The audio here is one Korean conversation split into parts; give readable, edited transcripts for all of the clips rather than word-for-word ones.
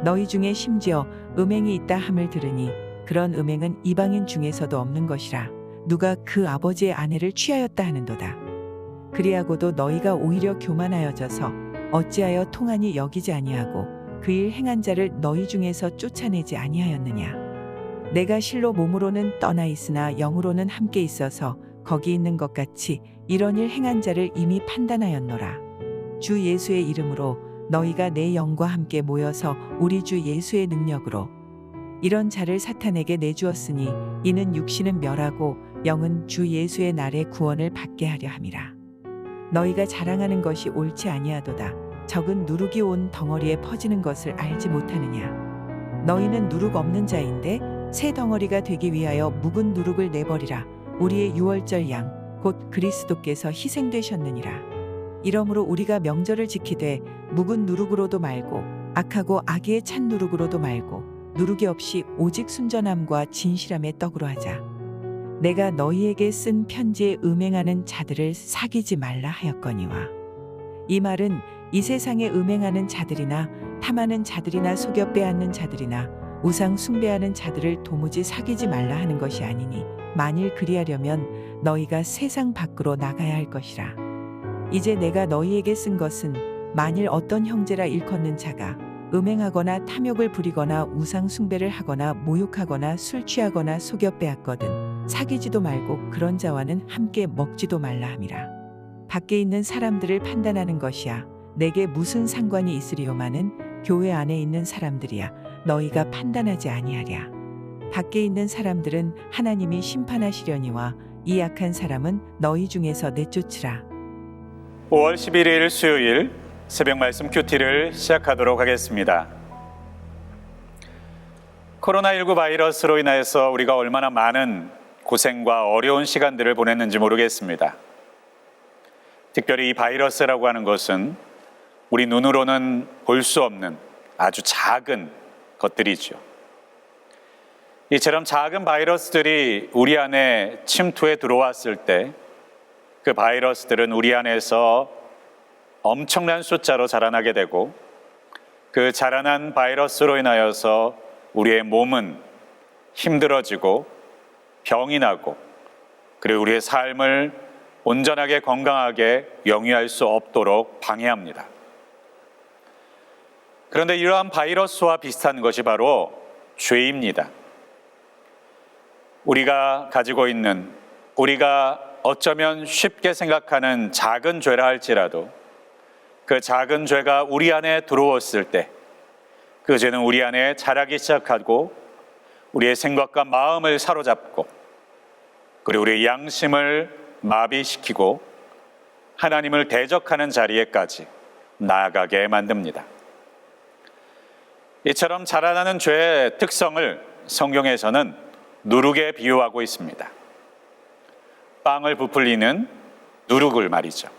너희 중에 심지어 음행이 있다 함을 들으니 그런 음행은 이방인 중에서도 없는 것이라 누가 그 아버지의 아내를 취하였다 하는도다. 그리하고도 너희가 오히려 교만하여져서 어찌하여 통하니 여기지 아니하고 그 일 행한 자를 너희 중에서 쫓아내지 아니하였느냐. 내가 실로 몸으로는 떠나 있으나 영으로는 함께 있어서 거기 있는 것 같이 이런 일 행한 자를 이미 판단하였노라. 주 예수의 이름으로 너희가 내 영과 함께 모여서 우리 주 예수의 능력으로 이런 자를 사탄에게 내주었으니 이는 육신은 멸하고 영은 주 예수의 날에 구원을 받게 하려 함이라. 너희가 자랑하는 것이 옳지 아니하도다. 적은 누룩이 온 덩어리에 퍼지는 것을 알지 못하느냐. 너희는 누룩 없는 자인데 새 덩어리가 되기 위하여 묵은 누룩을 내버리라. 우리의 유월절 양 곧 그리스도께서 희생되셨느니라. 이러므로 우리가 명절을 지키되 묵은 누룩으로도 말고 악하고 악의에 찬 누룩으로도 말고 누룩이 없이 오직 순전함과 진실함의 떡으로 하자. 내가 너희에게 쓴 편지에 음행하는 자들을 사귀지 말라 하였거니와. 이 말은 이 세상에 음행하는 자들이나 탐하는 자들이나 속여 빼앗는 자들이나 우상 숭배하는 자들을 도무지 사귀지 말라 하는 것이 아니니 만일 그리하려면 너희가 세상 밖으로 나가야 할 것이라. 이제 내가 너희에게 쓴 것은 만일 어떤 형제라 일컫는 자가 음행하거나 탐욕을 부리거나 우상 숭배를 하거나 모욕하거나 술 취하거나 속여 빼앗거든 사귀지도 말고 그런 자와는 함께 먹지도 말라 함이라. 밖에 있는 사람들을 판단하는 것이야 내게 무슨 상관이 있으리요마는 교회 안에 있는 사람들이야 너희가 판단하지 아니하랴. 밖에 있는 사람들은 하나님이 심판하시려니와 이 악한 사람은 너희 중에서 내쫓으라. 5월 11일 수요일 새벽 말씀 큐티를 시작하도록 하겠습니다. 코로나19 바이러스로 인해서 우리가 얼마나 많은 고생과 어려운 시간들을 보냈는지 모르겠습니다. 특별히 이 바이러스라고 하는 것은 우리 눈으로는 볼 수 없는 아주 작은 것들이죠. 이처럼 작은 바이러스들이 우리 안에 침투해 들어왔을 때 그 바이러스들은 우리 안에서 엄청난 숫자로 자라나게 되고 그 자라난 바이러스로 인하여서 우리의 몸은 힘들어지고 병이 나고 그리고 우리의 삶을 온전하게 건강하게 영위할 수 없도록 방해합니다. 그런데 이러한 바이러스와 비슷한 것이 바로 죄입니다. 우리가 가지고 있는 우리가 어쩌면 쉽게 생각하는 작은 죄라 할지라도 그 작은 죄가 우리 안에 들어왔을 때 그 죄는 우리 안에 자라기 시작하고 우리의 생각과 마음을 사로잡고 그리고 우리의 양심을 마비시키고 하나님을 대적하는 자리에까지 나아가게 만듭니다. 이처럼 자라나는 죄의 특성을 성경에서는 누룩에 비유하고 있습니다. 빵을 부풀리는 누룩을 말이죠.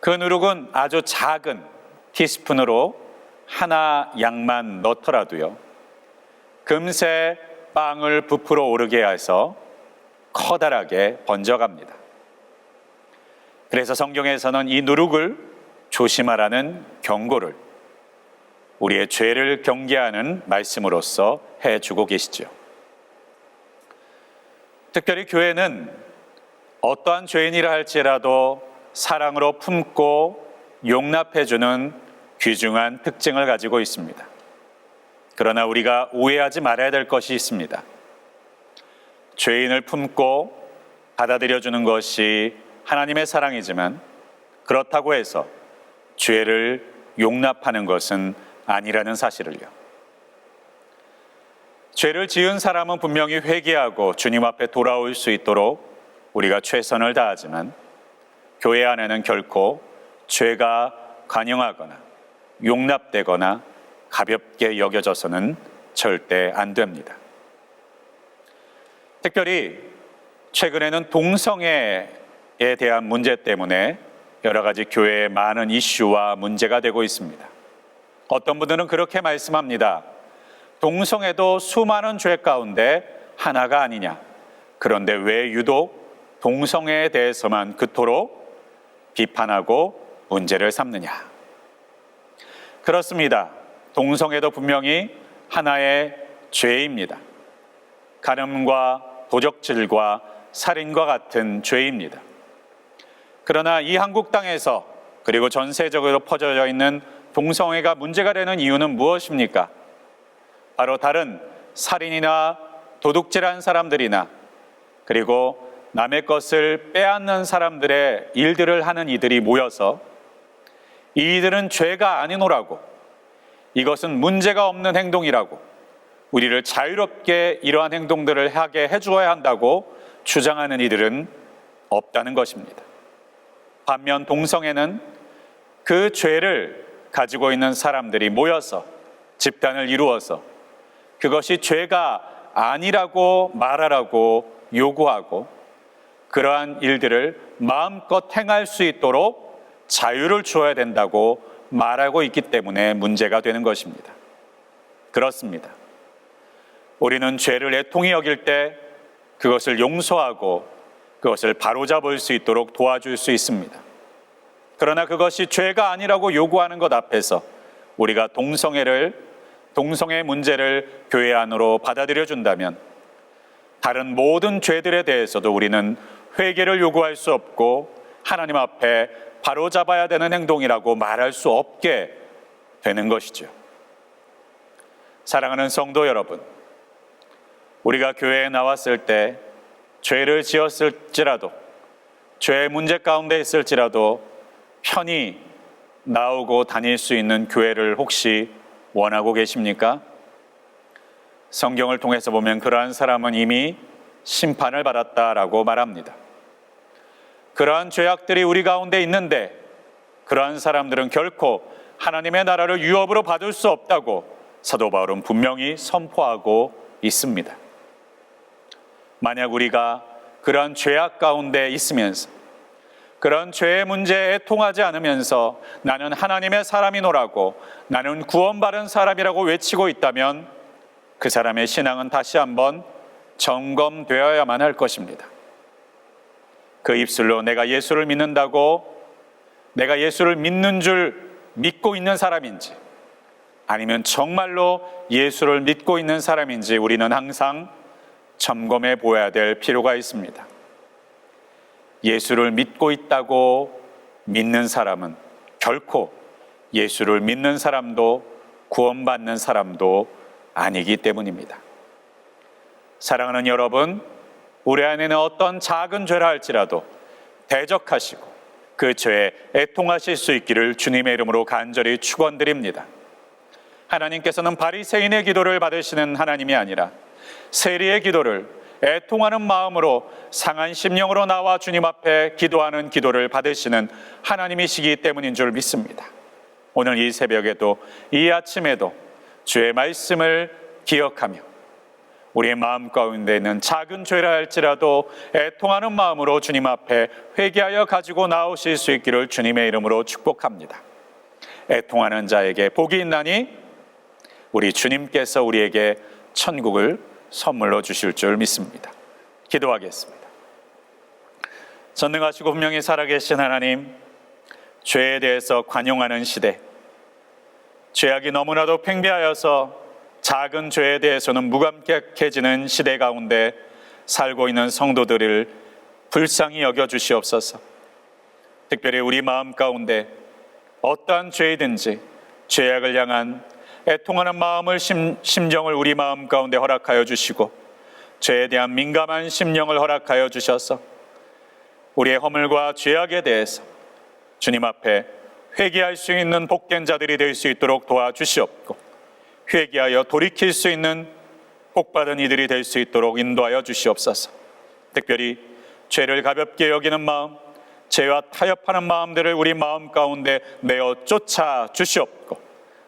그 누룩은 아주 작은 티스푼으로 하나 양만 넣더라도요, 금세 빵을 부풀어 오르게 해서 커다랗게 번져갑니다. 그래서 성경에서는 이 누룩을 조심하라는 경고를 우리의 죄를 경계하는 말씀으로서 해주고 계시죠. 특별히 교회는 어떠한 죄인이라 할지라도 사랑으로 품고 용납해주는 귀중한 특징을 가지고 있습니다. 그러나 우리가 오해하지 말아야 될 것이 있습니다. 죄인을 품고 받아들여주는 것이 하나님의 사랑이지만 그렇다고 해서 죄를 용납하는 것은 아니라는 사실을요. 죄를 지은 사람은 분명히 회개하고 주님 앞에 돌아올 수 있도록 우리가 최선을 다하지만 교회 안에는 결코 죄가 관용하거나 용납되거나 가볍게 여겨져서는 절대 안 됩니다. 특별히 최근에는 동성애에 대한 문제 때문에 여러 가지 교회에 많은 이슈와 문제가 되고 있습니다. 어떤 분들은 그렇게 말씀합니다. 동성애도 수많은 죄 가운데 하나가 아니냐. 그런데 왜 유독 동성애에 대해서만 그토록 비판하고 문제를 삼느냐. 그렇습니다. 동성애도 분명히 하나의 죄입니다. 간음과 도적질과 살인과 같은 죄입니다. 그러나 이 한국 땅에서 그리고 전 세계적으로 퍼져져 있는 동성애가 문제가 되는 이유는 무엇입니까? 바로 다른 살인이나 도둑질한 사람들이나 그리고 남의 것을 빼앗는 사람들의 일들을 하는 이들이 모여서 이들은 죄가 아니노라고, 이것은 문제가 없는 행동이라고, 우리를 자유롭게 이러한 행동들을 하게 해주어야 한다고 주장하는 이들은 없다는 것입니다. 반면 동성애는 그 죄를 가지고 있는 사람들이 모여서 집단을 이루어서 그것이 죄가 아니라고 말하라고 요구하고 그러한 일들을 마음껏 행할 수 있도록 자유를 주어야 된다고 말하고 있기 때문에 문제가 되는 것입니다. 그렇습니다. 우리는 죄를 애통히 여길 때 그것을 용서하고 그것을 바로잡을 수 있도록 도와줄 수 있습니다. 그러나 그것이 죄가 아니라고 요구하는 것 앞에서 우리가 동성애 문제를 교회 안으로 받아들여 준다면 다른 모든 죄들에 대해서도 우리는 회개를 요구할 수 없고 하나님 앞에 바로잡아야 되는 행동이라고 말할 수 없게 되는 것이죠. 사랑하는 성도 여러분, 우리가 교회에 나왔을 때 죄를 지었을지라도, 죄의 문제 가운데 있을지라도 편히 나오고 다닐 수 있는 교회를 혹시 원하고 계십니까? 성경을 통해서 보면 그러한 사람은 이미 심판을 받았다라고 말합니다. 그러한 죄악들이 우리 가운데 있는데 그러한 사람들은 결코 하나님의 나라를 유업으로 받을 수 없다고 사도 바울은 분명히 선포하고 있습니다. 만약 우리가 그러한 죄악 가운데 있으면서 그런 죄의 문제에 통하지 않으면서 나는 하나님의 사람이노라고, 나는 구원받은 사람이라고 외치고 있다면 그 사람의 신앙은 다시 한번 점검되어야만 할 것입니다. 그 입술로 내가 예수를 믿는다고, 내가 예수를 믿는 줄 믿고 있는 사람인지 아니면 정말로 예수를 믿고 있는 사람인지 우리는 항상 점검해 보아야 될 필요가 있습니다. 예수를 믿고 있다고 믿는 사람은 결코 예수를 믿는 사람도 구원받는 사람도 아니기 때문입니다. 사랑하는 여러분, 우리 안에는 어떤 작은 죄라 할지라도 대적하시고 그 죄에 애통하실 수 있기를 주님의 이름으로 간절히 축원드립니다. 하나님께서는 바리새인의 기도를 받으시는 하나님이 아니라 세리의 기도를 애통하는 마음으로 상한 심령으로 나와 주님 앞에 기도하는 기도를 받으시는 하나님이시기 때문인 줄 믿습니다. 오늘 이 새벽에도 이 아침에도 주의 말씀을 기억하며 우리의 마음 가운데 있는 작은 죄라 할지라도 애통하는 마음으로 주님 앞에 회개하여 가지고 나오실 수 있기를 주님의 이름으로 축복합니다. 애통하는 자에게 복이 있나니 우리 주님께서 우리에게 천국을 선물로 주실 줄 믿습니다. 기도하겠습니다. 전능하시고 분명히 살아계신 하나님, 죄에 대해서 관용하는 시대, 죄악이 너무나도 팽배하여서 작은 죄에 대해서는 무감각해지는 시대 가운데 살고 있는 성도들을 불쌍히 여겨주시옵소서. 특별히 우리 마음 가운데 어떠한 죄이든지 죄악을 향한 애통하는 마음을 심정을 우리 마음 가운데 허락하여 주시고 죄에 대한 민감한 심령을 허락하여 주셔서 우리의 허물과 죄악에 대해서 주님 앞에 회개할 수 있는 복된 자들이 될 수 있도록 도와주시옵고 회개하여 돌이킬 수 있는 복받은 이들이 될 수 있도록 인도하여 주시옵소서. 특별히 죄를 가볍게 여기는 마음, 죄와 타협하는 마음들을 우리 마음 가운데 내어 쫓아 주시옵고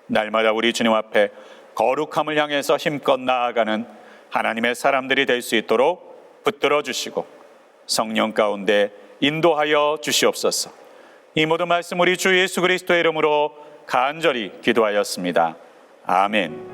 날마다 우리 주님 앞에 거룩함을 향해서 힘껏 나아가는 하나님의 사람들이 될 수 있도록 붙들어 주시고 성령 가운데 인도하여 주시옵소서. 이 모든 말씀 우리 주 예수 그리스도의 이름으로 간절히 기도하였습니다. 아멘.